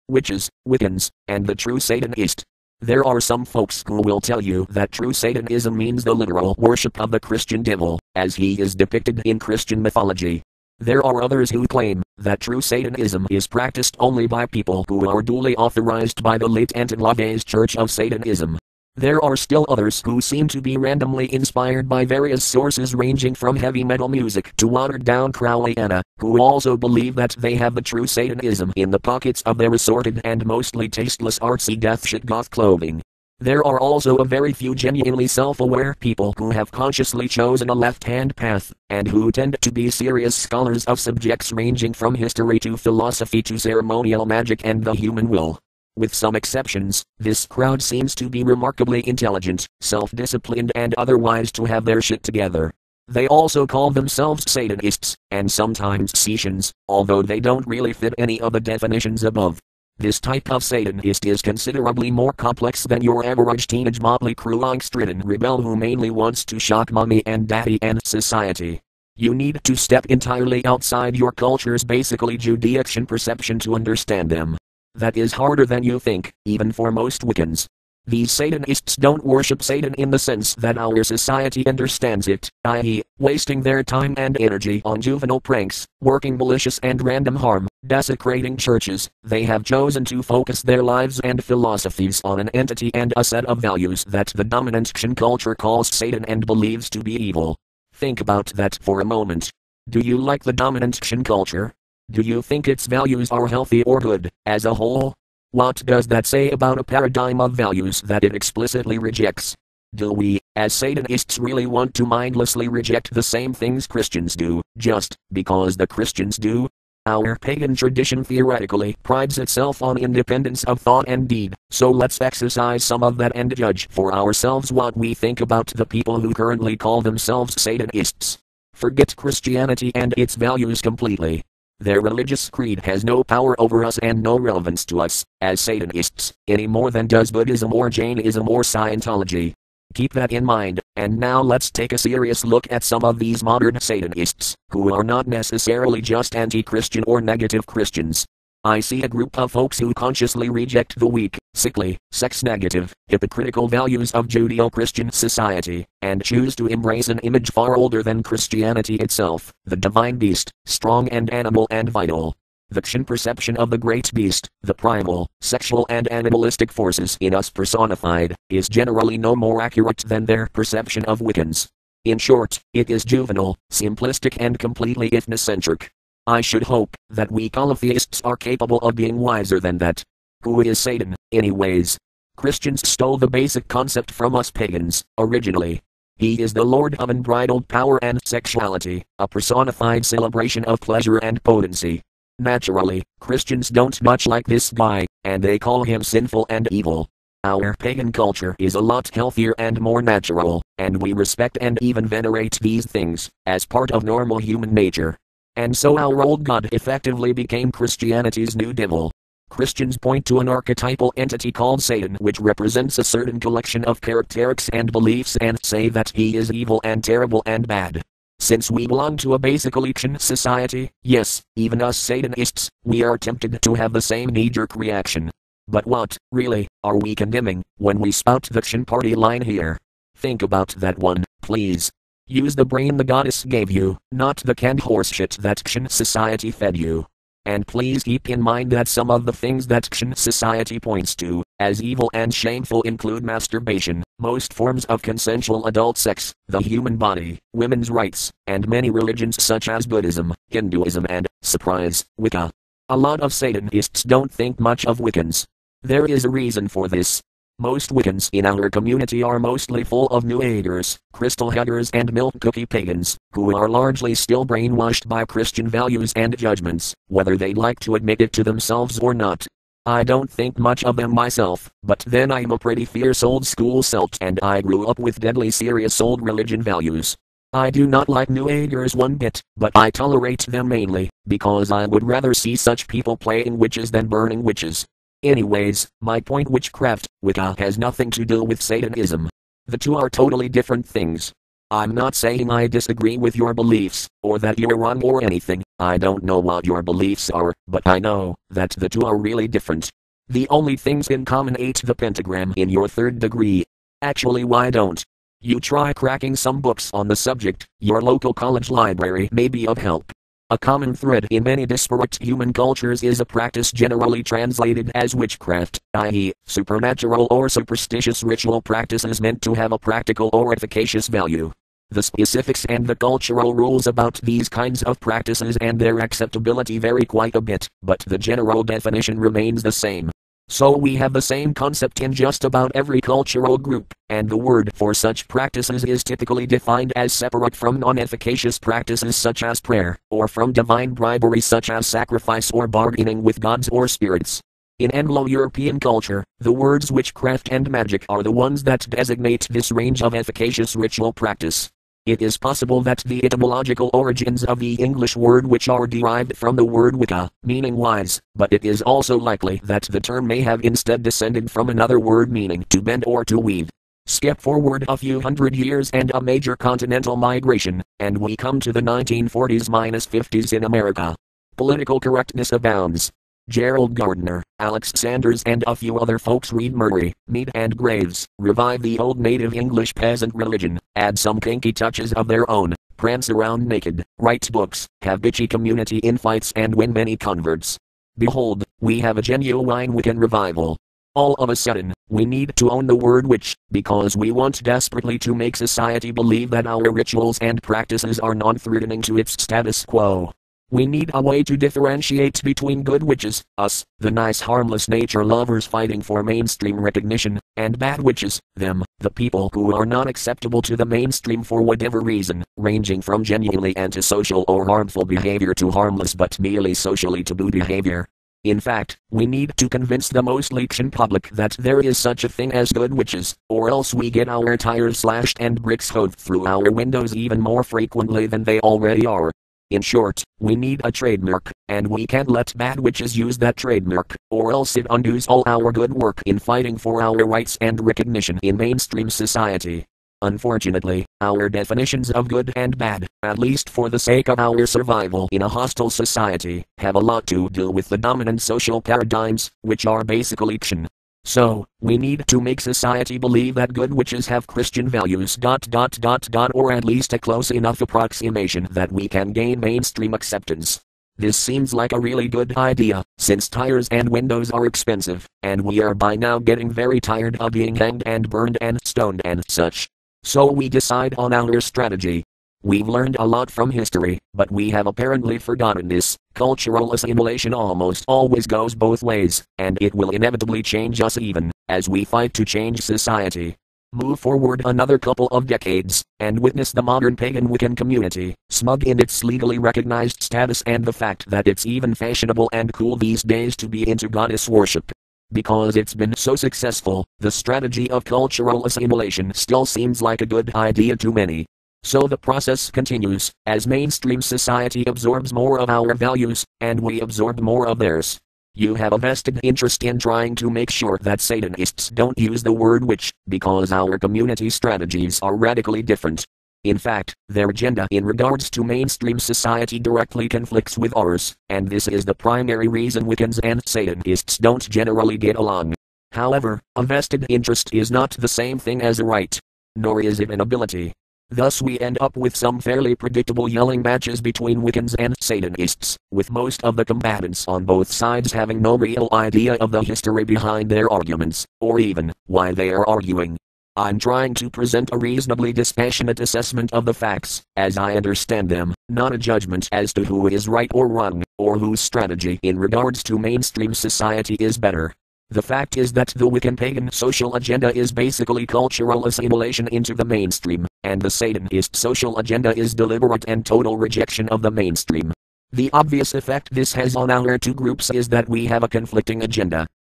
witches, Wiccans, and the true Satanist. There are some folks who will tell you that true Satanism means the literal worship of the Christian devil, as he is depicted in Christian mythology. There are others who claim that true Satanism is practiced only by people who are duly authorized by the late Anton LaVey's Church of Satanism. There are still others who seem to be randomly inspired by various sources ranging from heavy metal music to watered-down Crowleyana, who also believe that they have the true Satanism in the pockets of their assorted and mostly tasteless artsy deathshit goth clothing. There are also a very few genuinely self-aware people who have consciously chosen a left-hand path, and who tend to be serious scholars of subjects ranging from history to philosophy to ceremonial magic and the human will. With some exceptions, this crowd seems to be remarkably intelligent, self-disciplined and otherwise to have their shit together. They also call themselves Satanists, and sometimes Setians, although they don't really fit any of the definitions above. This type of Satanist is considerably more complex than your average teenage motley crew angst-ridden rebel who mainly wants to shock mommy and daddy and society. You need to step entirely outside your culture's basically Judaic perception to understand them. That is harder than you think, even for most Wiccans. These Satanists don't worship Satan in the sense that our society understands it, i.e., wasting their time and energy on juvenile pranks, working malicious and random harm, desecrating churches. They have chosen to focus their lives and philosophies on an entity and a set of values that the dominant Christian culture calls Satan and believes to be evil. Think about that for a moment. Do you like the dominant Christian culture? Do you think its values are healthy or good, as a whole? What does that say about a paradigm of values that it explicitly rejects? Do we, as Satanists, really want to mindlessly reject the same things Christians do, just because the Christians do? Our pagan tradition theoretically prides itself on independence of thought and deed, so let's exercise some of that and judge for ourselves what we think about the people who currently call themselves Satanists. Forget Christianity and its values completely. Their religious creed has no power over us and no relevance to us, as Satanists, any more than does Buddhism or Jainism or Scientology. Keep that in mind, and now let's take a serious look at some of these modern Satanists, who are not necessarily just anti-Christian or negative Christians. I see a group of folks who consciously reject the weak, sickly, sex-negative, hypocritical values of Judeo-Christian society, and choose to embrace an image far older than Christianity itself, the divine beast, strong and animal and vital. The Christian perception of the great beast, the primal, sexual and animalistic forces in us personified, is generally no more accurate than their perception of Wiccans. In short, it is juvenile, simplistic and completely ethnocentric. I should hope that we polytheists are capable of being wiser than that. Who is Satan, anyways? Christians stole the basic concept from us pagans, originally. He is the Lord of unbridled power and sexuality, a personified celebration of pleasure and potency. Naturally, Christians don't much like this guy, and they call him sinful and evil. Our pagan culture is a lot healthier and more natural, and we respect and even venerate these things, as part of normal human nature. And so our old god effectively became Christianity's new devil. Christians point to an archetypal entity called Satan which represents a certain collection of characteristics and beliefs and say that he is evil and terrible and bad. Since we belong to a basically Christian society, yes, even us Satanists, we are tempted to have the same knee-jerk reaction. But what, really, are we condemning when we spout the Christian party line here? Think about that one, please. Use the brain the goddess gave you, not the canned horseshit that Christian society fed you. And please keep in mind that some of the things that Christian society points to as evil and shameful include masturbation, most forms of consensual adult sex, the human body, women's rights, and many religions such as Buddhism, Hinduism and, surprise, Wicca. A lot of Satanists don't think much of Wiccans. There is a reason for this. Most Wiccans in our community are mostly full of New Agers, crystal huggers and milk cookie pagans, who are largely still brainwashed by Christian values and judgments, whether they'd like to admit it to themselves or not. I don't think much of them myself, but then I'm a pretty fierce old school Celt and I grew up with deadly serious old religion values. I do not like New Agers one bit, but I tolerate them mainly, because I would rather see such people playing witches than burning witches. Anyways, my point, witchcraft, Wicca, has nothing to do with Satanism. The two are totally different things. I'm not saying I disagree with your beliefs, or that you're wrong or anything. I don't know what your beliefs are, but I know that the two are really different. The only things in common ain't the pentagram in your third degree. Actually, why don't you try cracking some books on the subject? Your local college library may be of help. A common thread in many disparate human cultures is a practice generally translated as witchcraft, i.e., supernatural or superstitious ritual practices meant to have a practical or efficacious value. The specifics and the cultural rules about these kinds of practices and their acceptability vary quite a bit, but the general definition remains the same. So we have the same concept in just about every cultural group, and the word for such practices is typically defined as separate from non-efficacious practices such as prayer, or from divine bribery such as sacrifice or bargaining with gods or spirits. In Anglo-European culture, the words witchcraft and magic are the ones that designate this range of efficacious ritual practice. It is possible that the etymological origins of the English word witch are derived from the word Wicca, meaning wise, but it is also likely that the term may have instead descended from another word meaning to bend or to weave. Skip forward a few hundred years and a major continental migration, and we come to the 1940s-50s in America. Political correctness abounds. Gerald Gardner, Alex Sanders and a few other folks read Murray, Mead and Graves, revive the old native English peasant religion, add some kinky touches of their own, prance around naked, write books, have bitchy community infights and win many converts. Behold, we have a genuine Wiccan revival. All of a sudden, we need to own the word witch, because we want desperately to make society believe that our rituals and practices are non-threatening to its status quo. We need a way to differentiate between good witches, us, the nice harmless nature lovers fighting for mainstream recognition, and bad witches, them, the people who are not acceptable to the mainstream for whatever reason, ranging from genuinely antisocial or harmful behavior to harmless but merely socially taboo behavior. In fact, we need to convince the most leaction public that there is such a thing as good witches, or else we get our tires slashed and bricks hove through our windows even more frequently than they already are. In short, we need a trademark, and we can't let bad witches use that trademark, or else it undoes all our good work in fighting for our rights and recognition in mainstream society. Unfortunately, our definitions of good and bad, at least for the sake of our survival in a hostile society, have a lot to do with the dominant social paradigms, which are basically Christian. So, we need to make society believe that good witches have Christian values. Or at least a close enough approximation that we can gain mainstream acceptance. This seems like a really good idea, since tires and windows are expensive, and we are by now getting very tired of being hanged and burned and stoned and such. So we decide on our strategy. We've learned a lot from history, but we have apparently forgotten this. Cultural assimilation almost always goes both ways, and it will inevitably change us even as we fight to change society. Move forward another couple of decades, and witness the modern pagan Wiccan community, smug in its legally recognized status and the fact that it's even fashionable and cool these days to be into goddess worship. Because it's been so successful, the strategy of cultural assimilation still seems like a good idea to many. So the process continues, as mainstream society absorbs more of our values, and we absorb more of theirs. You have a vested interest in trying to make sure that Satanists don't use the word witch, because our community strategies are radically different. In fact, their agenda in regards to mainstream society directly conflicts with ours, and this is the primary reason Wiccans and Satanists don't generally get along. However, a vested interest is not the same thing as a right. Nor is it an ability. Thus we end up with some fairly predictable yelling matches between Wiccans and Satanists, with most of the combatants on both sides having no real idea of the history behind their arguments, or even why they are arguing. I'm trying to present a reasonably dispassionate assessment of the facts, as I understand them, not a judgment as to who is right or wrong, or whose strategy in regards to mainstream society is better. The fact is that the Wiccan pagan social agenda is basically cultural assimilation into the mainstream, and the Satanist social agenda is deliberate and total rejection of the mainstream. The obvious effect this has on our two groups is that we have a conflicting agenda,